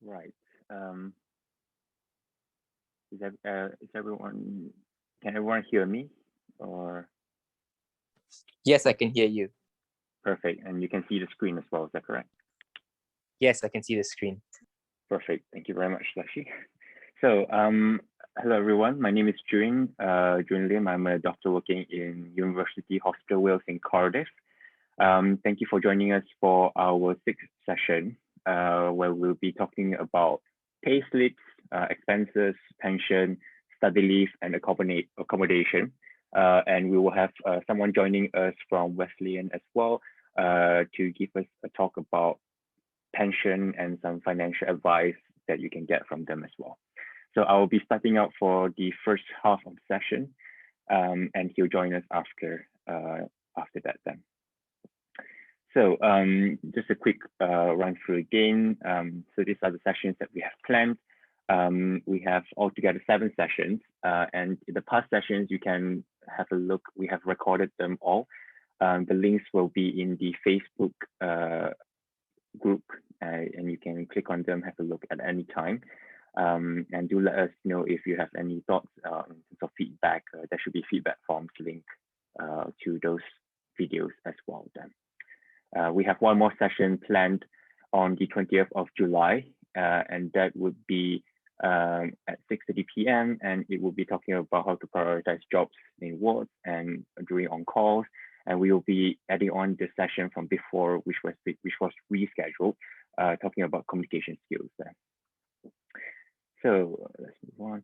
Right. Um, is everyone, can everyone hear me? Or Yes, I can hear you. perfect. And you can see the screen as well. Is that correct? Yes, I can see the screen. Perfect. Thank you very much, Lashi. So, hello everyone. My name is Juin Lim. I'm a doctor working in University Hospital Wales in Cardiff. Thank you for joining us for our sixth session, where we'll be talking about payslips, expenses, pension, study leave, and accommodation. And we will have someone joining us from Wesleyan as well to give us a talk about pension and some financial advice that you can get from them as well. So I will be starting out for the first half of the session, and he'll join us after that then. So just a quick run through again. So these are the sessions that we have planned. We have altogether 7 sessions, and in the past sessions, you can have a look. We have recorded them all. The links will be in the Facebook group, and you can click on them, have a look at any time. And do let us know if you have any thoughts in terms of feedback. There should be feedback forms linked to those videos as well then. We have one more session planned on the 20th of July, and that would be at 6:30 p.m. and it will be talking about how to prioritize jobs in wards and during on calls. And we will be adding on the session from before, which was rescheduled, talking about communication skills there. So let's move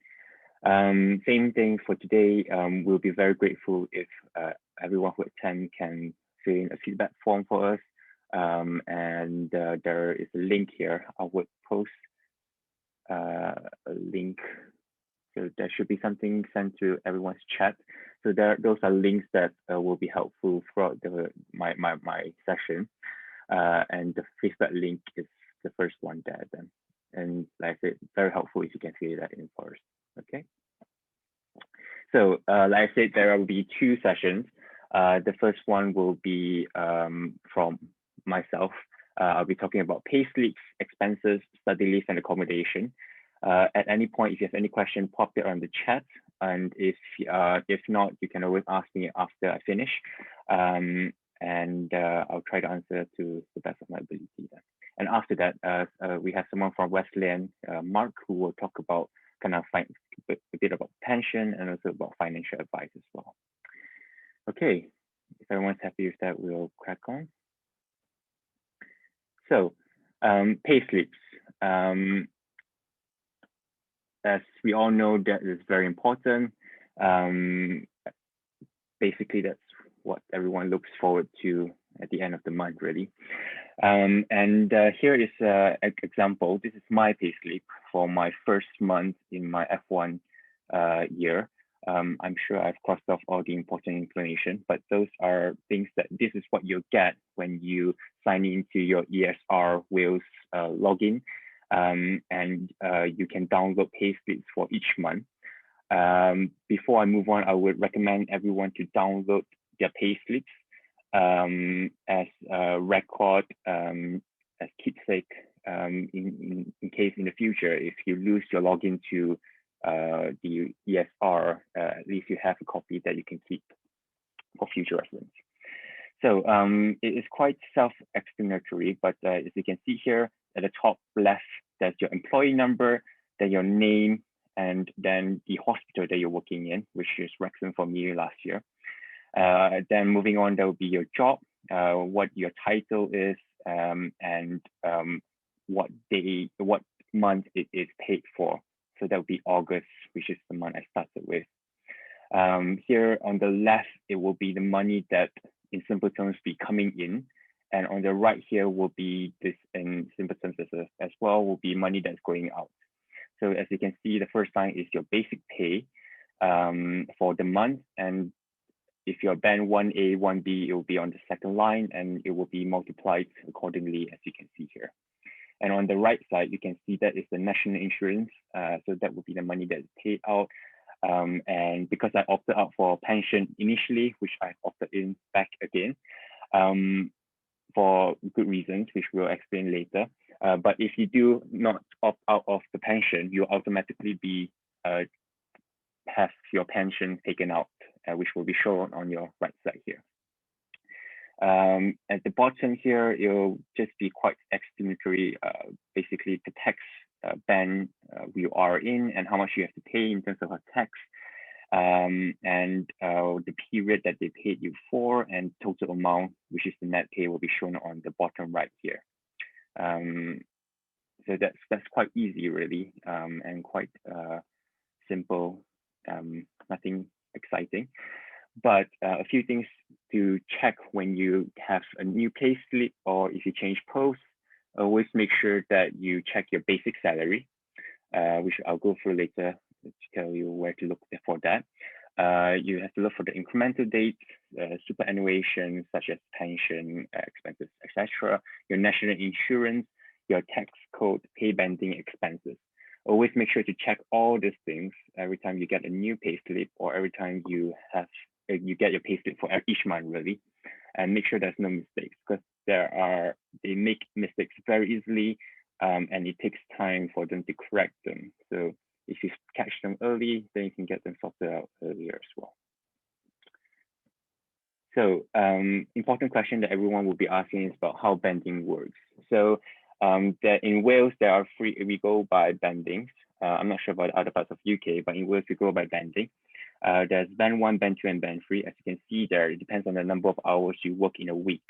on. Same thing for today. We'll be very grateful if everyone who attend can fill in a feedback form for us. And there is a link here. I would post a link. So there should be something sent to everyone's chat. So those are links that will be helpful throughout my session. And the feedback link is the first one there then. And like I said, very helpful if you can fill that in first. Okay. So like I said, there will be 2 sessions. The first one will be from myself. I'll be talking about payslips, expenses, study leave, and accommodation. At any point, if you have any question, pop it on the chat. And if not, you can always ask me after I finish. And I'll try to answer to the best of my ability then. And after that, we have someone from Wesleyan, Mark, who will talk about kind of a bit about pension and also about financial advice as well. Okay, if everyone's happy with that, we'll crack on. So, payslips. As we all know, that is very important. Basically, that's what everyone looks forward to at the end of the month, really. And here is an example. This is my payslip for my first month in my F1 year. I'm sure I've crossed off all the important information, but those are things that this is what you'll get when you sign into your ESR Wales login. And you can download payslips for each month. Before I move on, I would recommend everyone to download their payslips as a record, as keepsake, in case in the future, if you lose your login to the ESR, at least you have a copy that you can keep for future reference. So it is quite self-explanatory, but as you can see here at the top left, there's your employee number, then your name, and then the hospital that you're working in, which is Wrexham for me last year. Then moving on, there will be your job, what your title is, and what month it is paid for. So that would be August, which is the month I started with. Here on the left, it will be the money that in simple terms be coming in. And on the right here will be this in simple terms as well, will be money that's going out. So as you can see, the first line is your basic pay for the month. And if you're band 1A, 1B, it will be on the second line and it will be multiplied accordingly, as you can see here. And on the right side, you can see that is the national insurance. So that would be the money that is paid out. And because I opted out for pension initially, which I opted in back again, for good reasons, which we'll explain later, But if you do not opt out of the pension, you'll automatically be have your pension taken out, which will be shown on your right side here. At the bottom here, it'll just be quite explanatory, basically the tax band you are in and how much you have to pay in terms of a tax, and the period that they paid you for, and total amount, which is the net pay, will be shown on the bottom right here. So that's quite easy, really, and quite simple, nothing exciting. But a few things to check when you have a new payslip, or if you change posts, always make sure that you check your basic salary, which I'll go through later to tell you where to look for that. You have to look for the incremental dates, superannuation, such as pension, expenses, etc., your national insurance, your tax code, pay banding expenses. Always make sure to check all these things every time you get a new payslip, or every time you get your payslip for each month, really, and make sure there's no mistakes, because they make mistakes very easily, and it takes time for them to correct them. So if you catch them early, then you can get them sorted out earlier as well. So important question that everyone will be asking is about how banding works. So that in Wales, we go by bandings. I'm not sure about other parts of UK, but in Wales, we go by banding. There's band 1, band 2, and band 3. As you can see there, it depends on the number of hours you work in a week.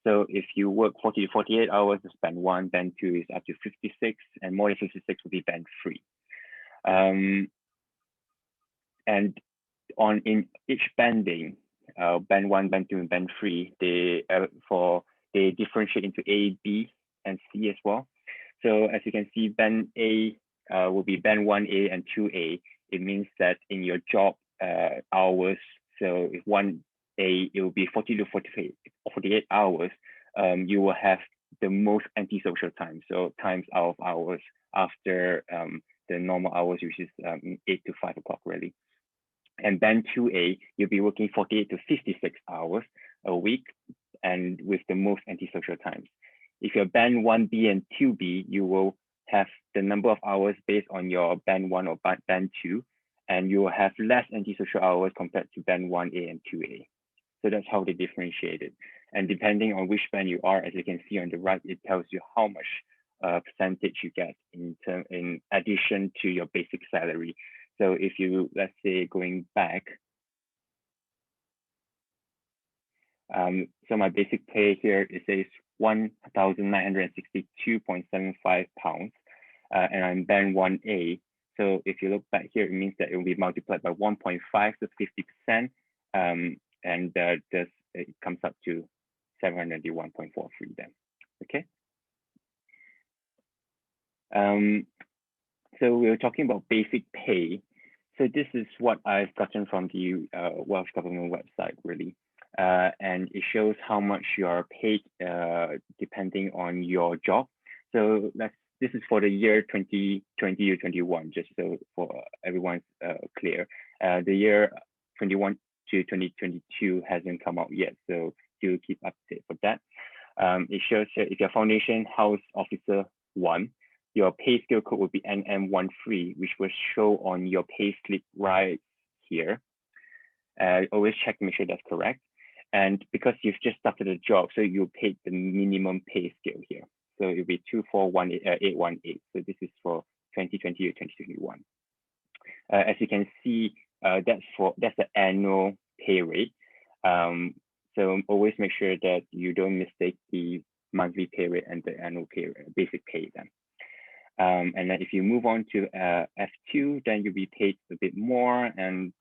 So if you work 40 to 48 hours, it's band 1, band 2 is up to 56, and more than 56 will be band 3. And in each banding, band 1, band 2, and band 3, they differentiate into A, B, and C as well. So as you can see, band A will be band 1A and 2A. It means that in your job hours, so if 1A, it will be 40 to 48 hours, you will have the most antisocial time. So times out of hours after the normal hours, which is 8 to 5 o'clock, really. And band 2A, you'll be working 48 to 56 hours a week, and with the most antisocial times. If you're band 1B and 2B, you will have the number of hours based on your band 1 or band 2, and you will have less antisocial hours compared to band 1A and 2A. So that's how they differentiate it. And depending on which band you are, as you can see on the right, it tells you how much percentage you get in addition to your basic salary. So if you, let's say, going back, so my basic pay here, it says £1,962.75, and I'm band 1A. So if you look back here, it means that it will be multiplied by 1.5 to 50%, and it comes up to 791.43 then. Okay. So we were talking about basic pay. So this is what I've gotten from the Welsh government website, really. And it shows how much you are paid depending on your job. So this is for the year 2020 or 21, just so for everyone's clear. The year 21 to 2022 hasn't come out yet, so do keep update for that. It shows that if you're Foundation House Officer 1, your pay scale code will be NM13, which will show on your pay slip right here. Always check to make sure that's correct. And because you've just started a job, so you paid the minimum pay scale here. So it'll be 241,818. So this is for 2020 or 2021. As you can see, that's the annual pay rate. So always make sure that you don't mistake the monthly pay rate and the annual pay rate, basic pay then. And then if you move on to F2, then you'll be paid a bit more, and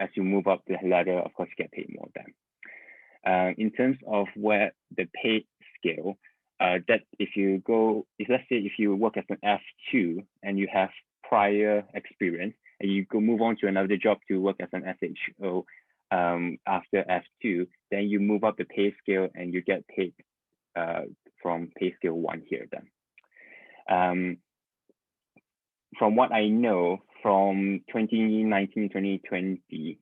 as you move up the ladder, of course, you get paid more then. In terms of where the pay scale, that let's say if you work as an F2 and you have prior experience, and you go move on to another job to work as an SHO after F2, then you move up the pay scale and you get paid from pay scale 1 here then. From what I know, from 2019, 2020,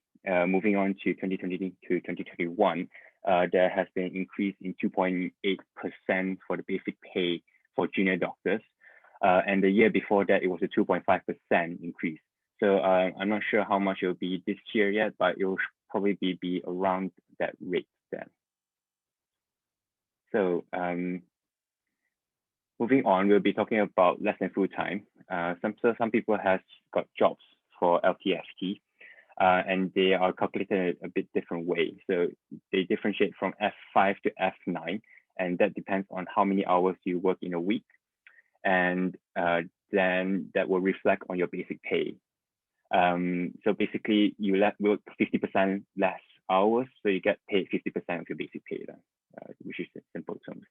moving on to 2020 to 2021, there has been an increase in 2.8% for the basic pay for junior doctors. And the year before that, it was a 2.5% increase. So I'm not sure how much it will be this year yet, but it will probably be around that rate then. So moving on, we'll be talking about less than full time. Some people have got jobs for LTFT, and they are calculated a bit different way. So they differentiate from F5 to F9, and that depends on how many hours you work in a week, and then that will reflect on your basic pay. So basically, you work 50% less hours, so you get paid 50% of your basic pay, then, which is in simple terms.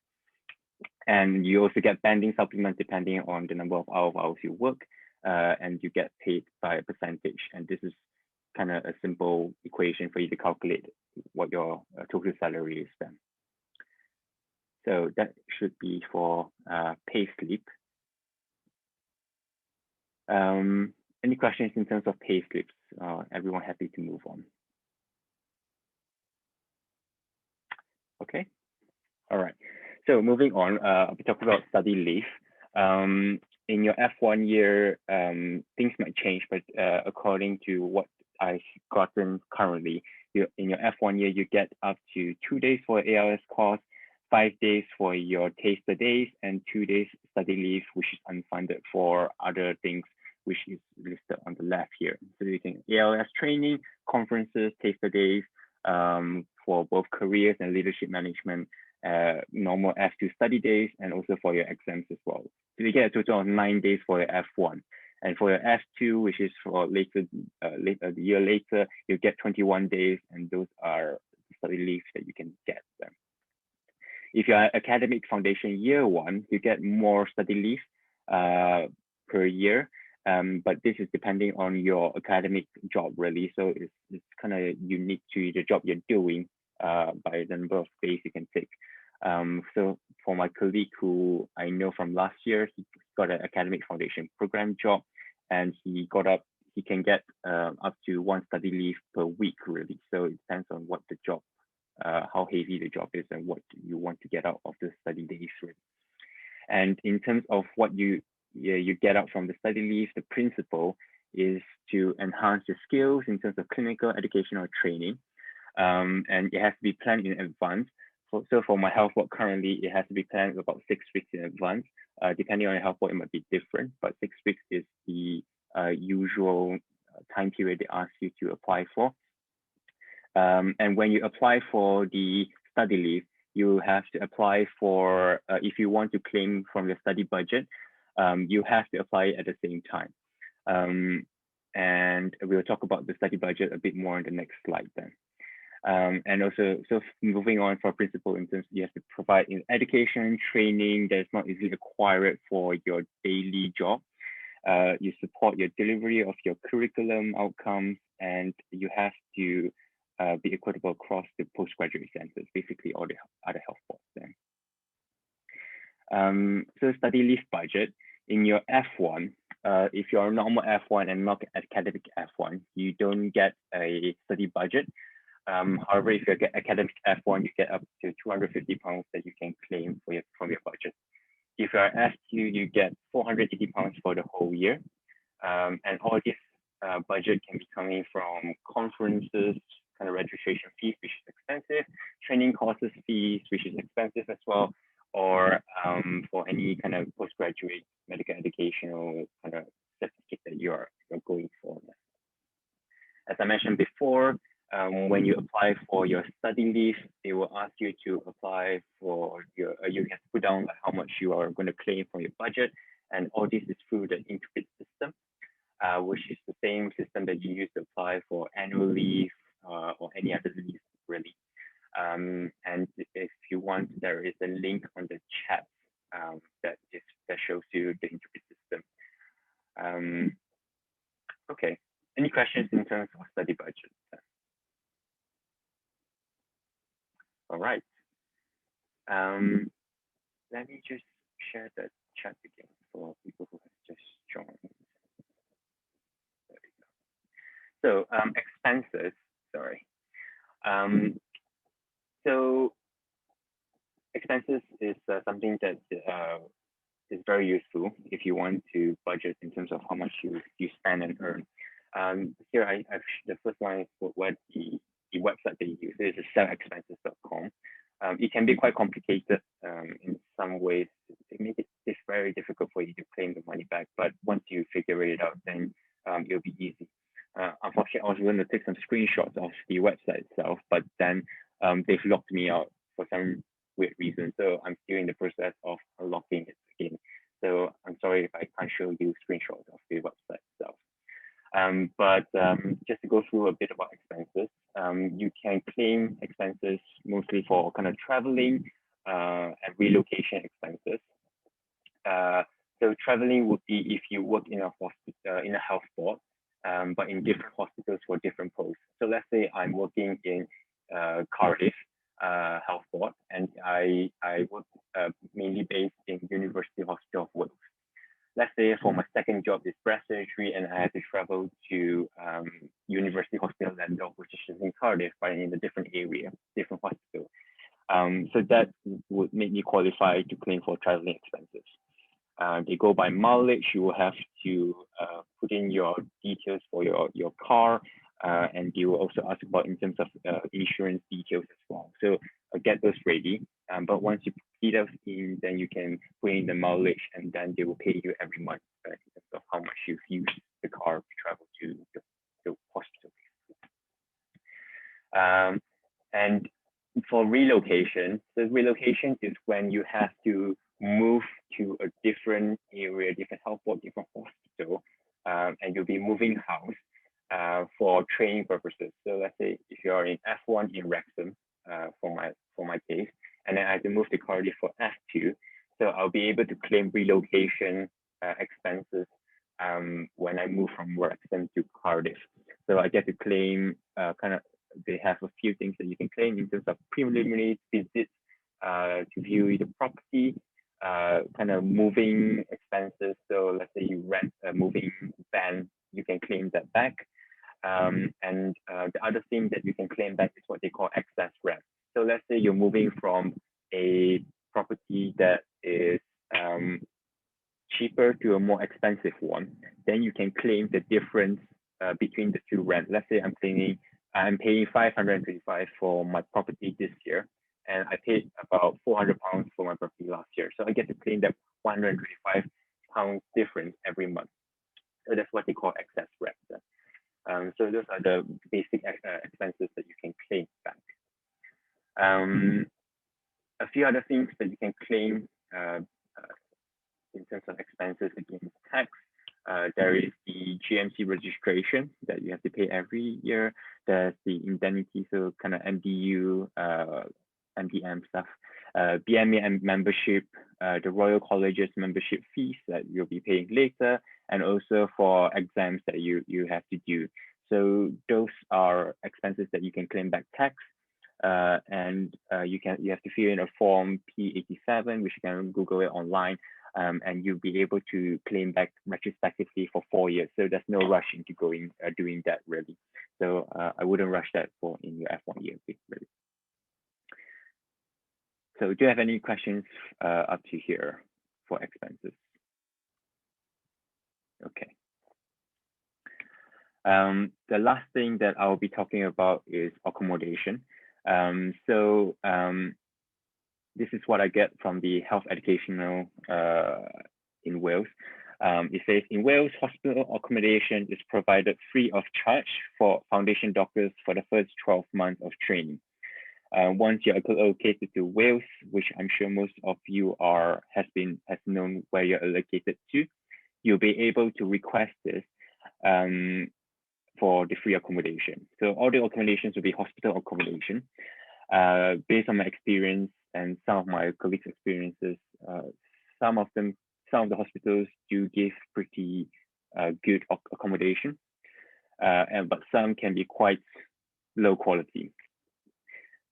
And you also get banding supplement depending on the number of hours you work, and you get paid by a percentage. And this is kind of a simple equation for you to calculate what your total salary is then. So that should be for Payslip. Any questions in terms of Payslips? Everyone happy to move on? Okay. All right. So moving on, I'll be talking about study leave. In your F1 year, things might change, but according to what I've gotten currently, in your F1 year, you get up to 2 days for ALS course, 5 days for your taster days, and 2 days study leave, which is unfunded for other things, which is listed on the left here. So you can ALS training, conferences, taster days for both careers and leadership management, normal F2 study days, and also for your exams as well. So you get a total of 9 days for your F1. And for your F2, which is for the year later, you get 21 days, and those are study leaves that you can get them. If you are academic foundation year 1, you get more study leave per year, but this is depending on your academic job really. So it's kind of unique to the job you're doing by the number of days you can take. So for my colleague who I know from last year, he got an academic foundation program job, and he can get up to 1 study leave per week really. So it depends on what the job, how heavy the job is and what you want to get out of the study days really. And in terms of what you get out from the study leave, the principle is to enhance your skills in terms of clinical, educational training, and it has to be planned in advance. So for my health work currently, it has to be planned about 6 weeks in advance. Depending on your health work, it might be different, but 6 weeks is the usual time period they ask you to apply for. And when you apply for the study leave, you have to apply for, if you want to claim from your study budget, you have to apply at the same time. And we'll talk about the study budget a bit more in the next slide then. And also, so moving on for principal instance, you have to provide in education, training that is not easily acquired for your daily job. You support your delivery of your curriculum outcomes, and you have to be equitable across the postgraduate centers, basically all the other health boards then. So study leave budget in your F1, if you're a normal F1 and not academic F1, you don't get a study budget. However, if you get academic F1, you get up to £250 that you can claim from your budget. If you're F2, you get £480 for the whole year. And all this budget can be coming from conferences, kind of registration fees, which is expensive, training courses fees, which is expensive as well, or for any kind of postgraduate medical educational kind of certificate that you're going for. As I mentioned before, when you apply for your study leave, they will ask you to apply for you have to put down how much you are going to claim from your budget, and all this is through the Interpret system, which is the same system that you use to apply for annual leave or any other leave really. And if you want, there is a link on the chat that shows you the Interpret system. Okay, any questions in terms of study budget? All right. Let me just share the chat again for people who have just joined. There we go. So expenses, sorry. So expenses is something that is very useful if you want to budget in terms of how much you spend and earn. Here, the first one is what the website they use. This is sellexpenses.com. It can be quite complicated in some ways. It makes it very difficult for you to claim the money back. But once you figure it out, then it'll be easy. Unfortunately, I was going to take some screenshots of the website itself, but then they've locked me out for some weird reason. So I'm still in the process of unlocking it again. So I'm sorry if I can't show you screenshots of the website itself. But just to go through a bit about expenses, you can claim expenses mostly for kind of traveling and relocation expenses. So traveling would be if you work in a hospital, in a health board, but in different hospitals for different posts. So let's say I'm working in Cardiff Health Board, and I work mainly based in University Hospital of Wales. Let's say for my second job is breast surgery, and I had to travel to University Hospital London, which is in Cardiff, but in a different area, different hospital. So that would make me qualify to claim for traveling expenses. They go by mileage. You will have to put in your details for your car, and they will also ask about in terms of insurance details as well. So get those ready. But once you put those in, then you can put in the mileage, and then they will pay you every month in terms of how much you've used the car to travel to the hospital. And for relocation, so relocation is when you have to move to a different area, different health board, different hospital, and you'll be moving house for training purposes. So let's say if you're in F1 in Wrexham, for my case, and then I have to move to Cardiff for F2, so I'll be able to claim relocation expenses when I move from Wrexham to Cardiff. So I get to claim they have a few things that you can claim in terms of preliminary visits to view the property, kind of moving expenses. So let's say you rent a moving van, you can claim that back. And the other thing that you can claim back is what they call excess rent. So let's say you're moving from a property that is cheaper to a more expensive one, then you can claim the difference between the two rent. Let's say I'm paying 525 for my property this year, and I paid about £400 for my property last year. So I get to claim that £125 difference every month. So that's what they call excess rent. So those are the basic expenses that you can claim back. A few other things that you can claim in terms of expenses against tax. There is the GMC registration that you have to pay every year. There's the indemnity, so kind of MDU, MDM stuff, BMA membership, the Royal College's membership fees that you'll be paying later, and also for exams that you have to do. So those are expenses that you can claim back tax. And you have to fill in a form P87, which you can Google it online. And you'll be able to claim back retrospectively for 4 years. So there's no rush into doing that really. So I wouldn't rush that in your F1 year really. So do you have any questions up to here for expenses? Okay. The last thing that I'll be talking about is accommodation. This is what I get from the health educational in Wales. It says, in Wales, hospital accommodation is provided free of charge for foundation doctors for the first 12 months of training. Once you're allocated to Wales, which I'm sure most of you has known where you're allocated to, you'll be able to request this for the free accommodation. So all the accommodations will be hospital accommodation. Based on my experience and some of my colleagues' experiences, some of the hospitals do give pretty good accommodation, but some can be quite low quality.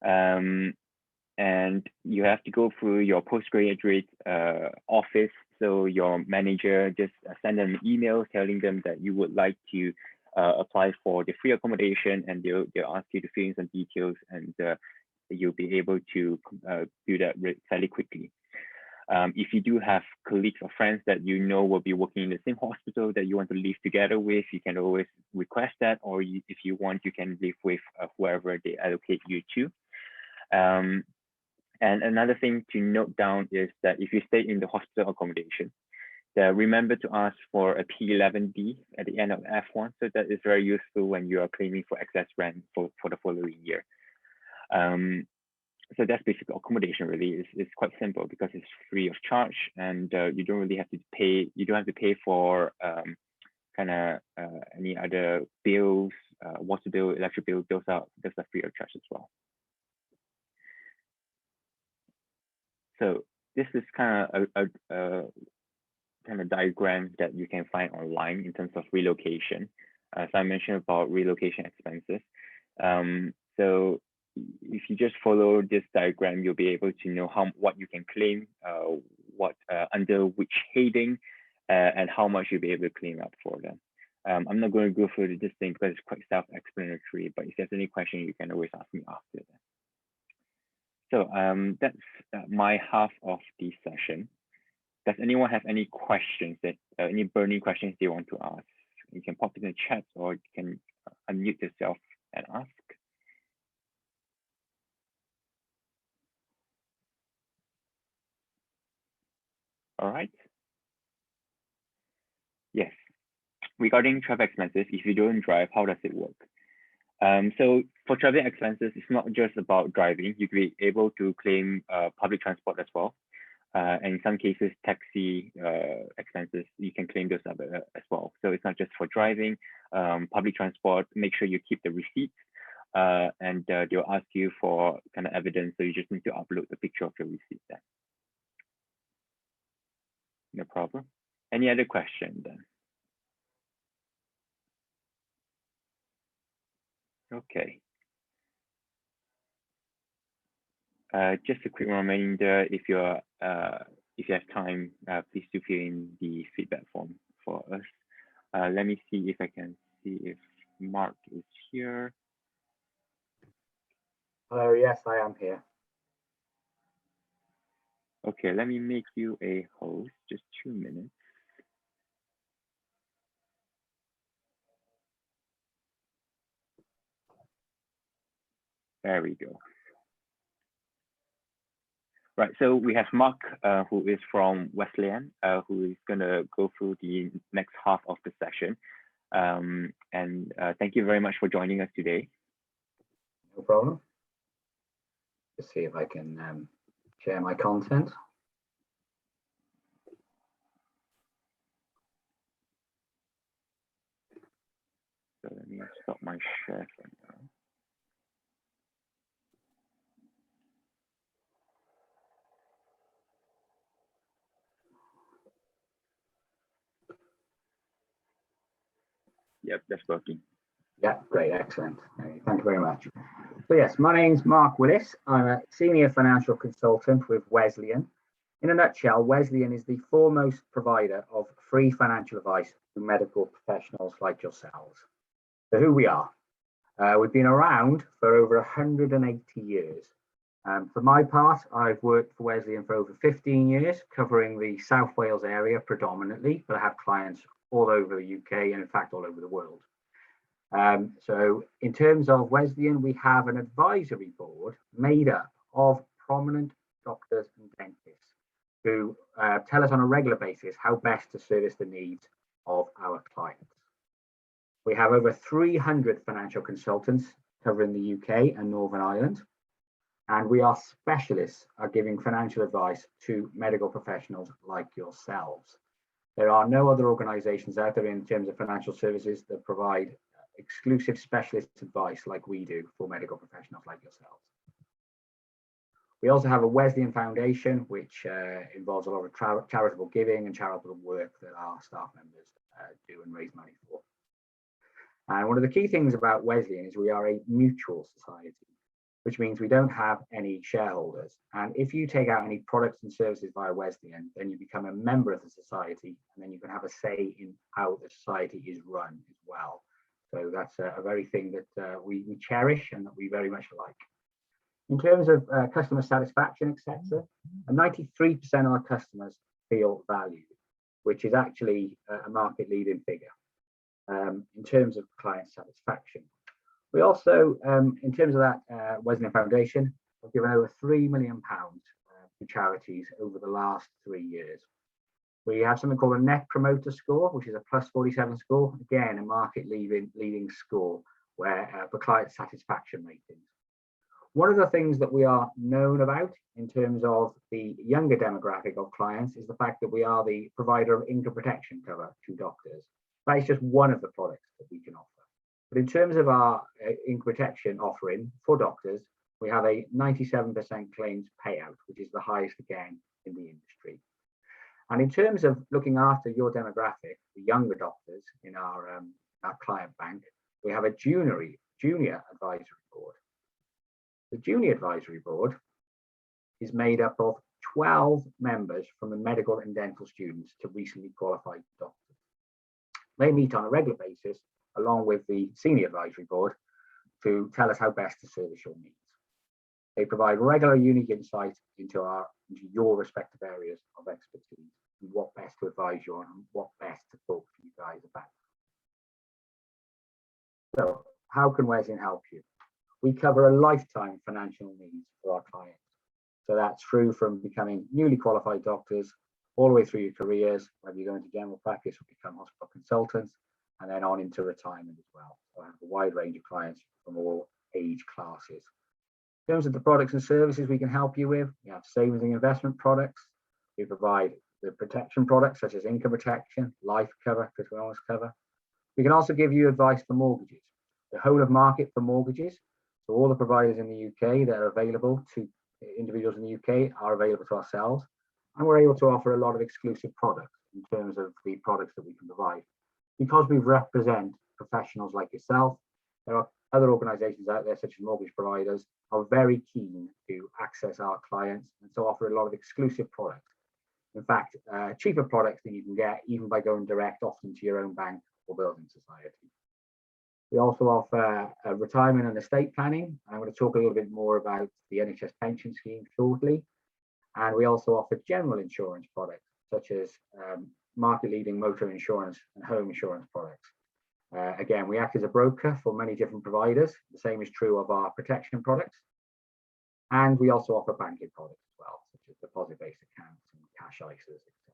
And you have to go through your postgraduate office. So your manager just send them an email telling them that you would like to apply for the free accommodation, and they'll ask you to fill in some details, and you'll be able to do that fairly quickly. If you do have colleagues or friends that you know will be working in the same hospital that you want to live together with, you can always request that, or if you want, you can live with whoever they allocate you to. And another thing to note down is that if you stay in the hospital accommodation, remember to ask for a P11D at the end of F1. So that is very useful when you are claiming for excess rent for the following year. So that's basically accommodation. Really, it's quite simple because it's free of charge, and you don't really have to pay. You don't have to pay for any other bills, water bill, electric bill. Those are free of charge as well. So this is kind of a kind of diagram that you can find online in terms of relocation. As I mentioned about relocation expenses. So if you just follow this diagram, you'll be able to know what you can claim, under which heading, and how much you'll be able to claim up for them. I'm not going to go through this thing because it's quite self-explanatory, but if there's any question, you can always ask me after that. So that's my half of the session. Does anyone have any questions, any burning questions they want to ask? You can pop it in the chat, or you can unmute yourself and ask. All right. Yes. Regarding travel expenses, if you don't drive, how does it work? So for travel expenses, it's not just about driving. You'll be able to claim public transport as well. And in some cases, taxi expenses, you can claim those as well. So it's not just for driving, public transport. Make sure you keep the receipts, and they'll ask you for kind of evidence. So you just need to upload the picture of your receipt then. No problem. Any other question then? Okay. Just a quick reminder, if you have time, please do fill in the feedback form for us. Let me see if I can see if Mark is here. Hello, yes, I am here. Okay, let me make you a host, just 2 minutes. There we go. Right, so we have Mark, who is from Wesleyan, who is going to go through the next half of the session. Thank you very much for joining us today. No problem. Let's see if I can share my content. So let me stop my share for now. Yep, that's working. Yeah, great, excellent. Okay, thank you very much. So yes, my name's Mark Willis. I'm a senior financial consultant with Wesleyan. In a nutshell, Wesleyan is the foremost provider of free financial advice to medical professionals like yourselves. So who we are. We've been around for over 180 years. For my part, I've worked for Wesleyan for over 15 years, covering the South Wales area predominantly, but I have clients all over the UK and in fact all over the world. So in terms of Wesleyan, we have an advisory board made up of prominent doctors and dentists who tell us on a regular basis how best to service the needs of our clients. We have over 300 financial consultants covering the UK and Northern Ireland, and we are specialists at giving financial advice to medical professionals like yourselves. There are no other organisations out there in terms of financial services that provide exclusive specialist advice like we do for medical professionals like yourselves. We also have a Wesleyan Foundation, which involves a lot of charitable giving and charitable work that our staff members do and raise money for. And one of the key things about Wesleyan is we are a mutual society, which means we don't have any shareholders. And if you take out any products and services via Wesleyan, then you become a member of the society, and then you can have a say in how the society is run as well. So that's a very thing that we cherish and that we very much like. In terms of customer satisfaction, etc., 93% of our customers feel valued, which is actually a market leading figure in terms of client satisfaction. We also, in terms of that Wesleyan Foundation, have given over £3 million to charities over the last 3 years. We have something called a Net Promoter Score, which is a +47 score, again, a market leading score where for client satisfaction ratings. One of the things that we are known about in terms of the younger demographic of clients is the fact that we are the provider of income protection cover to doctors. That is just one of the products that we can offer. But in terms of our income protection offering for doctors, we have a 97% claims payout, which is the highest again in the industry. And in terms of looking after your demographic, the younger doctors in our client bank, we have a junior advisory board. The junior advisory board is made up of 12 members from the medical and dental students to recently qualified doctors. They meet on a regular basis along with the senior advisory board to tell us how best to service your needs. They provide regular unique insight into your respective areas of expertise and what best to advise you on and what best to talk to you guys about. So how can Wesleyan help you? We cover a lifetime financial needs for our clients. So that's through from becoming newly qualified doctors all the way through your careers, whether you go into general practice or become hospital consultants, and then on into retirement as well. So I have a wide range of clients from all age classes. In terms of the products and services we can help you with, we have savings and investment products. We provide the protection products such as income protection, life cover, critical illness cover. We can also give you advice for mortgages, the whole of market for mortgages. So all the providers in the UK that are available to individuals in the UK are available to ourselves. And we're able to offer a lot of exclusive products in terms of the products that we can provide. Because we represent professionals like yourself, there are other organisations out there such as mortgage providers are very keen to access our clients and so offer a lot of exclusive products. In fact, cheaper products than you can get even by going direct often to your own bank or building society. We also offer retirement and estate planning. I'm going to talk a little bit more about the NHS Pension scheme shortly. And we also offer general insurance products such as market-leading motor insurance and home insurance products. Again, we act as a broker for many different providers. The same is true of our protection products. And we also offer banking products as well, such as deposit-based accounts and cash ISAs, etc.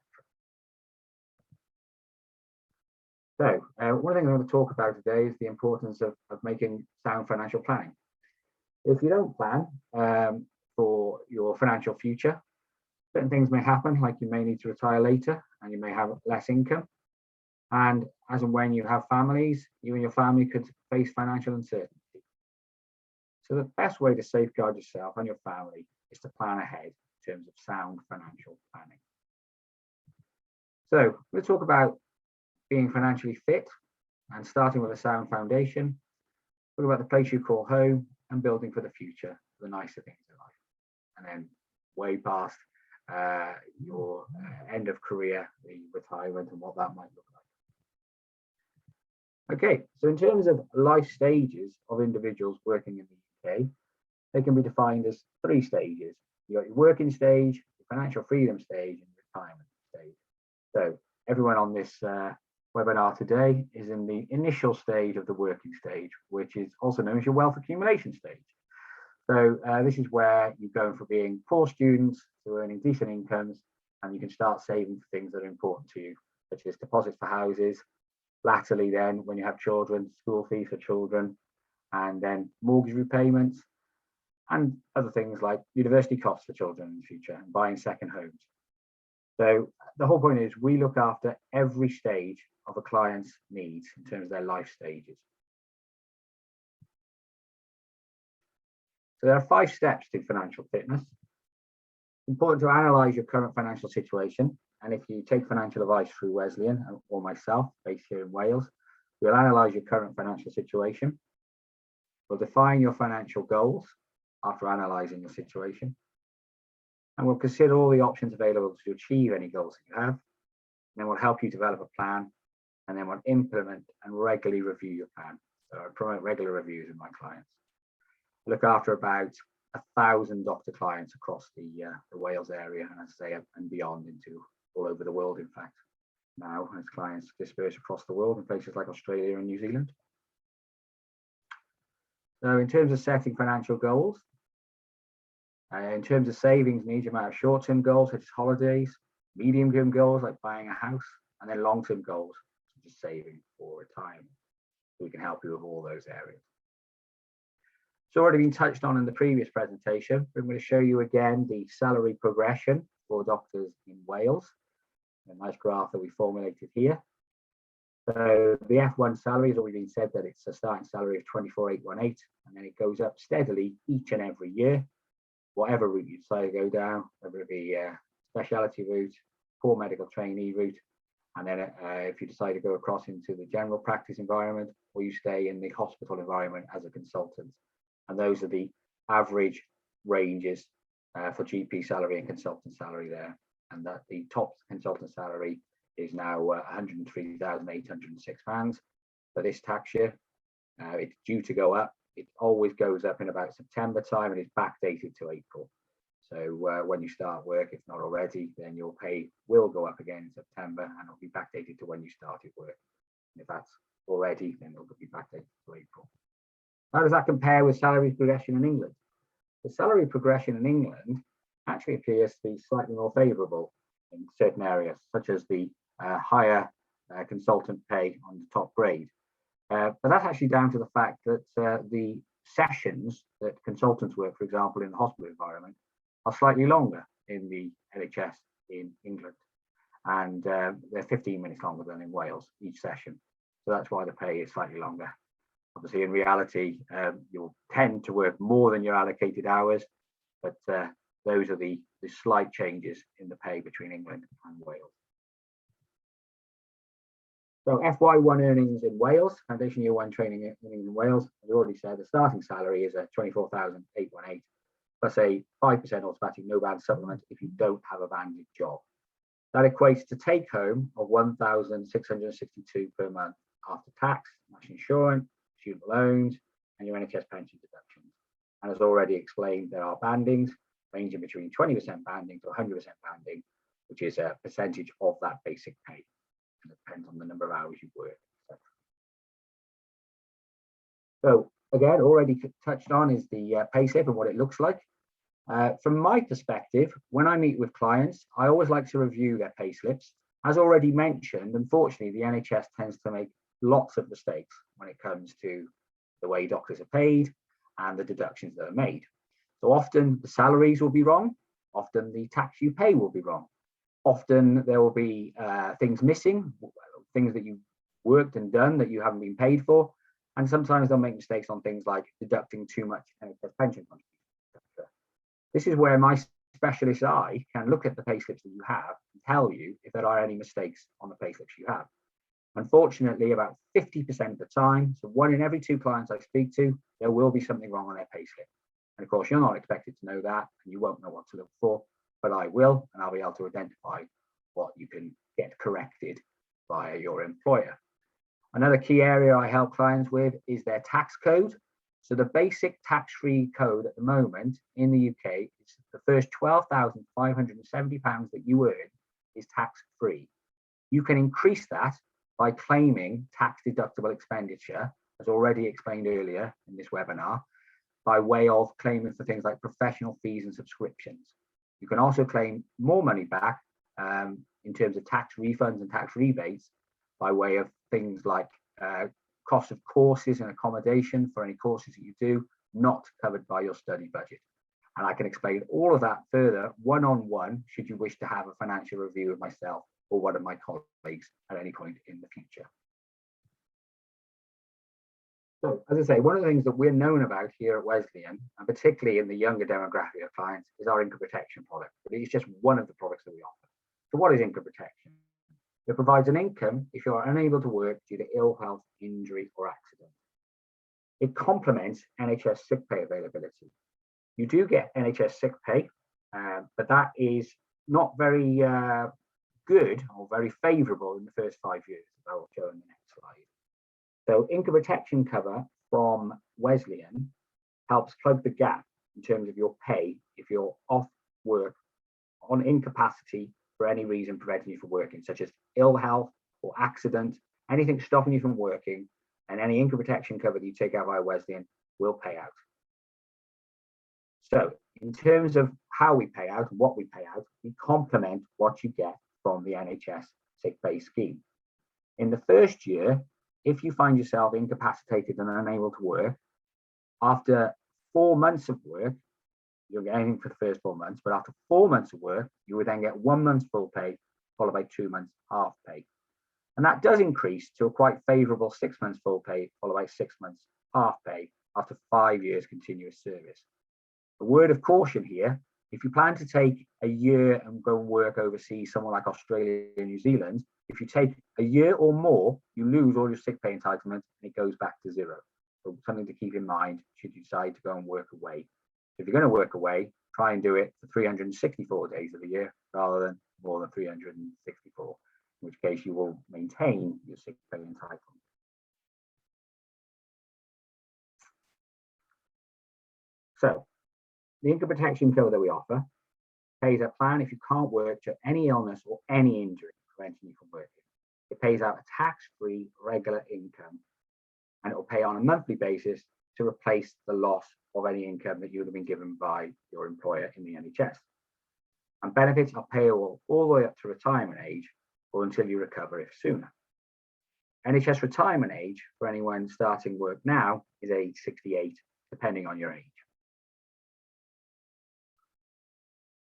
So one thing I'm going to talk about today is the importance of making sound financial planning. If you don't plan for your financial future, certain things may happen, like you may need to retire later and you may have less income. And as and when you have families, you and your family could face financial uncertainty. So the best way to safeguard yourself and your family is to plan ahead in terms of sound financial planning. So we'll talk about being financially fit and starting with a sound foundation. Talk about the place you call home and building for the future, the nicer things in life. And then way past your end of career, the retirement and what that might look like. Okay, so in terms of life stages of individuals working in the UK, they can be defined as 3 stages. You've got your working stage, your financial freedom stage, and retirement stage. So everyone on this webinar today is in the initial stage of the working stage, which is also known as your wealth accumulation stage. So this is where you go from being poor students to earning decent incomes, and you can start saving for things that are important to you, such as deposits for houses. Latterly then, when you have children, school fees for children, and then mortgage repayments, and other things like university costs for children in the future, and buying second homes. So the whole point is we look after every stage of a client's needs in terms of their life stages. So there are 5 steps to financial fitness. It's important to analyse your current financial situation. And if you take financial advice through Wesleyan or myself, based here in Wales, we'll analyse your current financial situation. We'll define your financial goals after analysing your situation. And we'll consider all the options available to achieve any goals that you have. And then we'll help you develop a plan. And then we'll implement and regularly review your plan. So I promote regular reviews with my clients. I look after about 1,000 doctor clients across the Wales area, and as I say, and beyond into all over the world, in fact, now as clients disperse across the world in places like Australia and New Zealand. So in terms of setting financial goals, in terms of savings needs, you might have short-term goals such as holidays, medium-term goals like buying a house, and then long-term goals such as saving for retirement. We can help you with all those areas. It's already been touched on in the previous presentation. I'm going to show you again the salary progression for doctors in Wales. A nice graph that we formulated here. So the F1 salary has already been said that it's a starting salary of 24,818, and then it goes up steadily each and every year, whatever route you decide to go down, whether it be specialty route, core medical trainee route, and then if you decide to go across into the general practice environment, or you stay in the hospital environment as a consultant. And those are the average ranges for GP salary and consultant salary there. And that the top consultant salary is now £103,806 for this tax year. It's due to go up. It always goes up in about September time and is backdated to April. So when you start work, if not already, then your pay will go up again in September and it'll be backdated to when you started work. And if that's already, then it'll be backdated to April. How does that compare with salary progression in England? The salary progression in England actually appears to be slightly more favourable in certain areas, such as the higher consultant pay on the top grade. But that's actually down to the fact that the sessions that consultants work, for example, in the hospital environment, are slightly longer in the NHS in England. And they're 15 minutes longer than in Wales, each session. So that's why the pay is slightly longer. Obviously, in reality, you'll tend to work more than your allocated hours, but those are the slight changes in the pay between England and Wales. So FY1 earnings in Wales, Foundation Year 1 training earnings in Wales, as I already said, the starting salary is 24,818, plus a 5% automatic no band supplement if you don't have a banded job. That equates to take home of 1,662 per month after tax, national insurance, student loans, and your NHS pension deductions. And as already explained, there are bandings ranging between 20% banding to 100% banding, which is a percentage of that basic pay. And it depends on the number of hours you work, etc. So again, already touched on is the payslip and what it looks like. From my perspective, when I meet with clients, I always like to review their payslips. As already mentioned, unfortunately, the NHS tends to make lots of mistakes when it comes to the way doctors are paid and the deductions that are made. So often the salaries will be wrong. Often the tax you pay will be wrong. Often there will be things missing, things that you've worked and done that you haven't been paid for. And sometimes they'll make mistakes on things like deducting too much NHS pension contributions. This is where my specialist eye can look at the payslips that you have and tell you if there are any mistakes on the payslips you have. Unfortunately, about 50% of the time, so 1 in every 2 clients I speak to, there will be something wrong on their payslip. And of course, you're not expected to know that, and you won't know what to look for, but I will, and I'll be able to identify what you can get corrected via your employer. Another key area I help clients with is their tax code. So the basic tax-free code at the moment in the UK is the first £12,570 that you earn is tax-free. You can increase that by claiming tax-deductible expenditure, as already explained earlier in this webinar, by way of claiming for things like professional fees and subscriptions. You can also claim more money back in terms of tax refunds and tax rebates by way of things like cost of courses and accommodation for any courses that you do not covered by your study budget. And I can explain all of that further one-on-one should you wish to have a financial review with myself or one of my colleagues at any point in the future. So, as I say, one of the things that we're known about here at Wesleyan, and particularly in the younger demographic of clients, is our income protection product. But it's just one of the products that we offer. So what is income protection? It provides an income if you are unable to work due to ill health, injury, or accident. It complements NHS sick pay availability. You do get NHS sick pay, but that is not very good or very favourable in the first 5 years, as I will show in the next slide. So income protection cover from Wesleyan helps plug the gap in terms of your pay if you're off work on incapacity for any reason preventing you from working, such as ill health or accident, anything stopping you from working, and any income protection cover that you take out by Wesleyan will pay out. So in terms of how we pay out and what we pay out, we complement what you get from the NHS sick pay scheme. In the first year, if you find yourself incapacitated and unable to work, after 4 months of work, you'll get anything for the first 4 months, but after 4 months of work, you would then get 1 month's full pay, followed by 2 months half pay. And that does increase to a quite favourable 6 months full pay, followed by 6 months half pay after 5 years continuous service. A word of caution here, if you plan to take a year and go and work overseas, somewhere like Australia and New Zealand, if you take a year or more, you lose all your sick pay entitlement and it goes back to zero. So something to keep in mind should you decide to go and work away. If you're going to work away, try and do it for 364 days of the year rather than more than 364, in which case you will maintain your sick pay entitlement. So the income protection cover that we offer pays a plan if you can't work to any illness or any injury preventing you from working. It pays out a tax-free regular income, and it will pay on a monthly basis to replace the loss of any income that you would have been given by your employer in the NHS. And benefits are payable all the way up to retirement age or until you recover if sooner. NHS retirement age for anyone starting work now is age 68, depending on your age.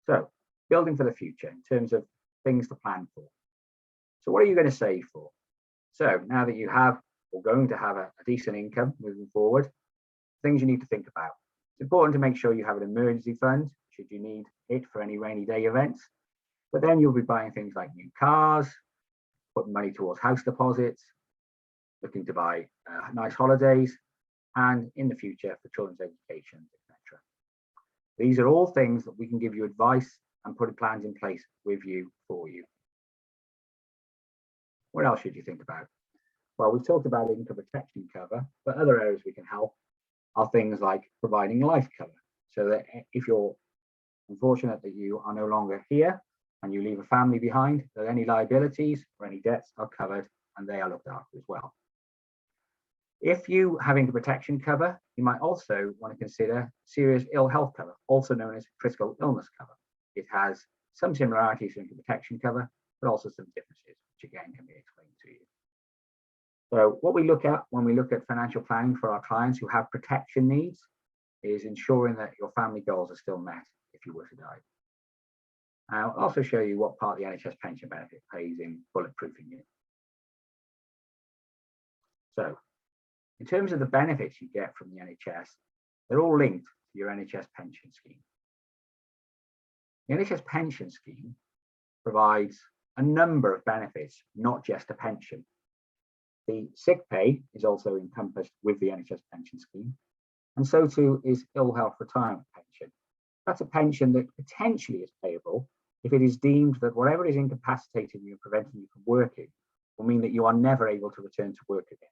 So, building for the future in terms of things to plan for. So what are you going to save for? So now that you have or going to have a decent income moving forward, things you need to think about. It's important to make sure you have an emergency fund should you need it for any rainy day events. But then you'll be buying things like new cars, putting money towards house deposits, looking to buy nice holidays, and in the future for children's education, etc. These are all things that we can give you advice and put plans in place with you for you. What else should you think about? Well, we've talked about income protection cover, but other areas we can help are things like providing life cover, so that if you're unfortunate that you are no longer here and you leave a family behind, that any liabilities or any debts are covered and they are looked after as well. If you have income protection cover, you might also want to consider serious ill health cover, also known as critical illness cover. It has some similarities to income protection cover, but also some differences, which again can be explained to you. So what we look at when we look at financial planning for our clients who have protection needs is ensuring that your family goals are still met if you were to die. I'll also show you what part the NHS pension benefit pays in bulletproofing you. So in terms of the benefits you get from the NHS, they're all linked to your NHS pension scheme. The NHS pension scheme provides a number of benefits, not just a pension. The sick pay is also encompassed with the NHS pension scheme, and so too is ill health retirement pension. That's a pension that potentially is payable if it is deemed that whatever is incapacitating you and preventing you from working will mean that you are never able to return to work again.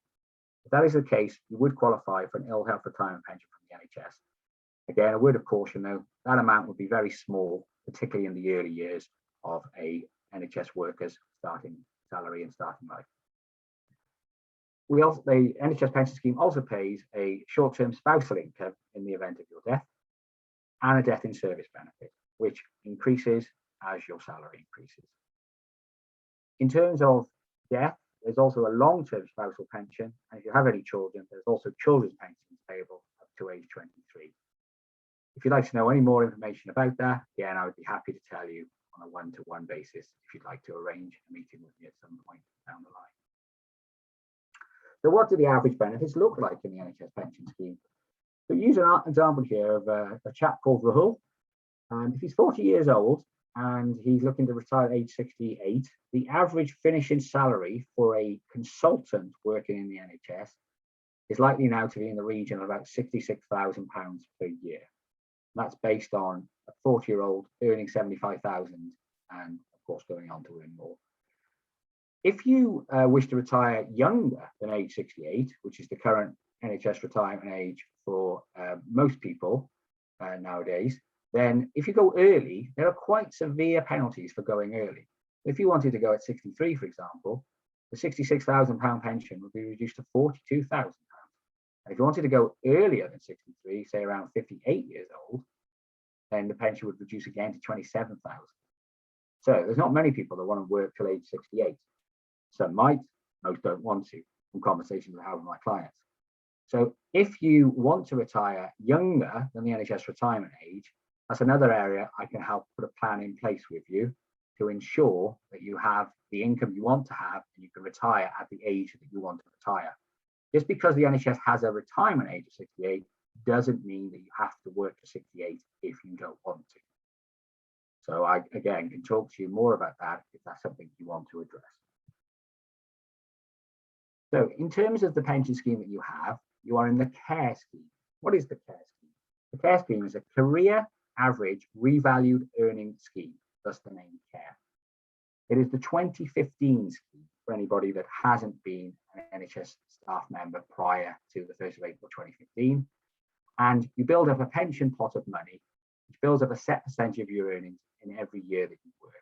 If that is the case, you would qualify for an ill health retirement pension from the NHS. Again, a word of caution though, that amount would be very small, particularly in the early years of a NHS worker's starting salary and starting life. The NHS pension scheme also pays a short-term spousal income in the event of your death and a death in service benefit, which increases as your salary increases. In terms of death, there's also a long-term spousal pension, and if you have any children, there's also children's pensions payable up to age 23. If you'd like to know any more information about that, again, I would be happy to tell you on a one-to-one basis if you'd like to arrange a meeting with me at some point down the line. So what do the average benefits look like in the NHS pension scheme? So use an example here of a chap called Rahul. And if he's 40 years old and he's looking to retire at age 68, the average finishing salary for a consultant working in the NHS is likely now to be in the region of about £66,000 per year. That's based on a 40-year-old earning 75,000 and of course going on to earn more. If you wish to retire younger than age 68, which is the current NHS retirement age for most people, nowadays, then if you go early, there are quite severe penalties for going early. If you wanted to go at 63, for example, the £66,000 pension would be reduced to £42,000. And if you wanted to go earlier than 63, say around 58 years old, then the pension would reduce again to 27,000. So there's not many people that want to work till age 68. Some might, most don't want to, from conversations I have with my clients. So if you want to retire younger than the NHS retirement age, that's another area I can help put a plan in place with you to ensure that you have the income you want to have and you can retire at the age that you want to retire. Just because the NHS has a retirement age of 68 doesn't mean that you have to work to 68 if you don't want to. So I, again, can talk to you more about that if that's something you want to address. So in terms of the pension scheme that you have, you are in the care scheme. What is the care scheme? The care scheme is a career average revalued earning scheme, thus the name care. It is the 2015 scheme for anybody that hasn't been an NHS staff member prior to the 1st of April 2015. And you build up a pension pot of money, which builds up a set percentage of your earnings in every year that you work.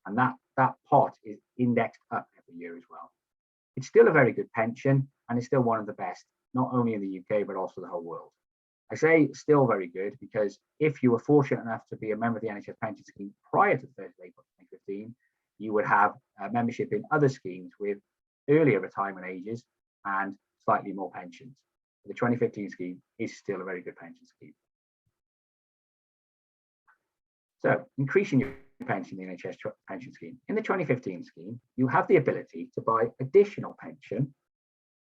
And that pot is indexed up every year as well. It's still a very good pension, and it's still one of the best, not only in the UK, but also the whole world. I say still very good because if you were fortunate enough to be a member of the NHS Pension Scheme prior to the 1st of April 2015, you would have membership in other schemes with earlier retirement ages and slightly more pensions. The 2015 scheme is still a very good pension scheme. So increasing your pension in the NHS pension scheme. In the 2015 scheme, you have the ability to buy additional pension.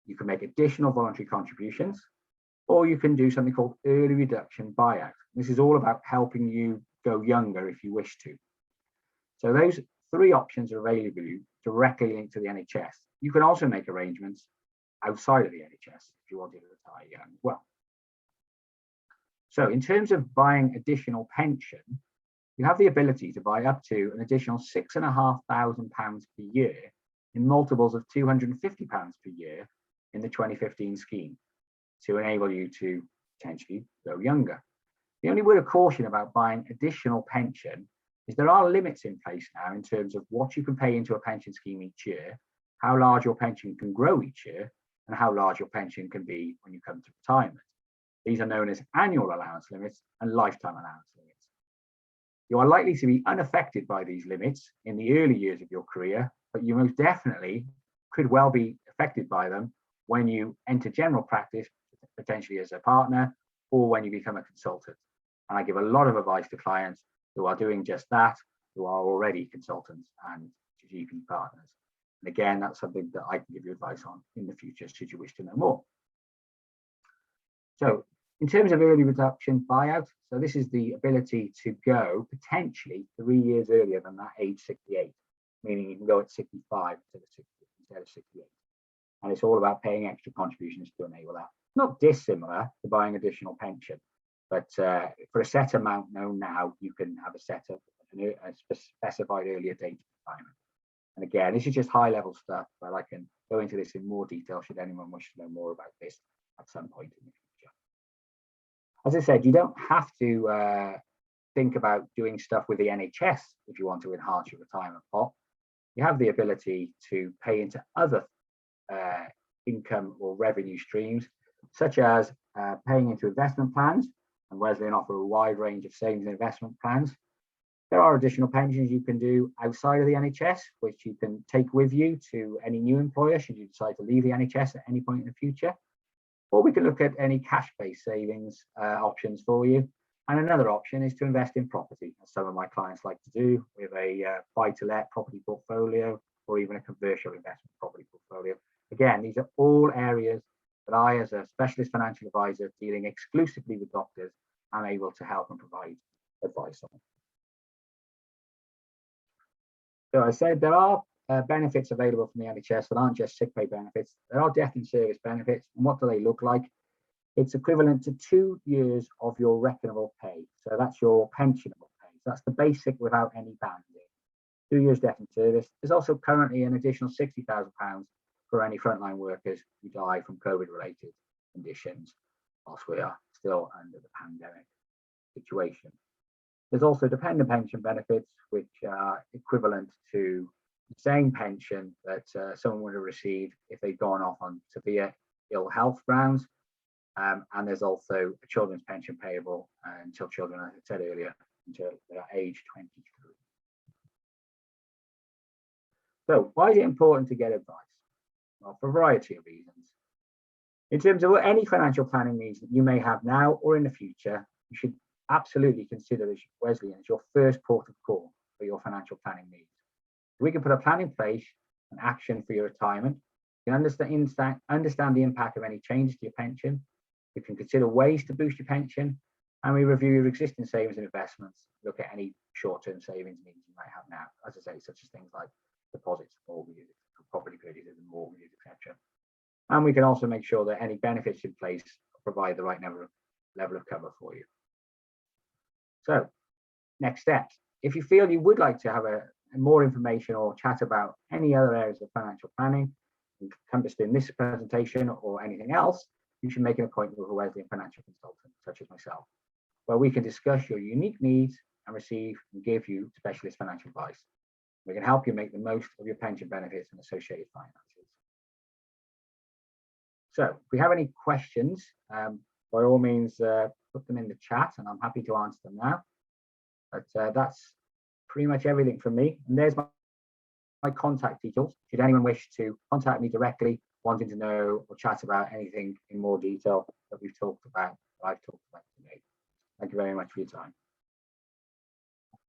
You can make additional voluntary contributions, or you can do something called early reduction buyout. This is all about helping you go younger if you wish to. So those three options are available directly linked to the NHS. You can also make arrangements outside of the NHS if you wanted to retire young as well. So in terms of buying additional pension, you have the ability to buy up to an additional £6,500 per year in multiples of £250 per year in the 2015 scheme to enable you to potentially go younger. The only word of caution about buying additional pension is there are limits in place now in terms of what you can pay into a pension scheme each year, how large your pension can grow each year, and how large your pension can be when you come to retirement. These are known as annual allowance limits and lifetime allowance limits. You are likely to be unaffected by these limits in the early years of your career, but you most definitely could well be affected by them when you enter general practice, potentially as a partner, or when you become a consultant. And I give a lot of advice to clients who are doing just that, who are already consultants and GP partners. And again, that's something that I can give you advice on in the future, should you wish to know more. So in terms of early reduction buyout, so this is the ability to go potentially 3 years earlier than that age 68, meaning you can go at 65 instead of 68. And it's all about paying extra contributions to enable that. Not dissimilar to buying additional pension, but for a set amount known now, you can have a set of a specified earlier date of retirement. And again, this is just high level stuff, but I can go into this in more detail should anyone wish to know more about this at some point in the future. As I said, you don't have to think about doing stuff with the NHS if you want to enhance your retirement pot. You have the ability to pay into other income or revenue streams, such as paying into investment plans, and Wesleyan offer a wide range of savings and investment plans. There are additional pensions you can do outside of the NHS, which you can take with you to any new employer should you decide to leave the NHS at any point in the future. Or we can look at any cash-based savings options for you. And another option is to invest in property, as some of my clients like to do, with a buy-to-let property portfolio or even a commercial investment property portfolio. Again, these are all areas that I, as a specialist financial advisor dealing exclusively with doctors, am able to help and provide advice on. So I said there are benefits available from the NHS that aren't just sick pay benefits. There are death in service benefits. And what do they look like? It's equivalent to 2 years of your reckonable pay. So that's your pensionable pay. So that's the basic without any banding. 2 years death in service. There's also currently an additional £60,000 for any frontline workers who die from COVID-related conditions whilst we are still under the pandemic situation. There's also dependent pension benefits, which are equivalent to the same pension that someone would have received if they'd gone off on severe ill health grounds. And there's also a children's pension payable until children, as I said earlier, until they're age 23. So why is it important to get advice? Well, for a variety of reasons. In terms of any financial planning needs that you may have now or in the future, you should absolutely consider Wesleyan as your first port of call for your financial planning needs. We can put a plan in place, an action for your retirement. You can understand the impact of any changes to your pension. You can consider ways to boost your pension, and we review your existing savings and investments, look at any short-term savings needs you might have now, as I say, such as things like deposits, mortgages, property purchases and mortgages, etc. And we can also make sure that any benefits in place provide the right level of cover for you. So, next steps. If you feel you would like to have more information or chat about any other areas of financial planning encompassed in this presentation or anything else, you should make an appointment with a Wesleyan financial consultant, such as myself, where we can discuss your unique needs and receive and give you specialist financial advice. We can help you make the most of your pension benefits and associated finances. So if we have any questions, by all means, put them in the chat and I'm happy to answer them now. But that's pretty much everything from me. And there's my contact details. Should anyone wish to contact me directly, wanting to know or chat about anything in more detail that we've talked about, that I've talked about today. Thank you very much for your time.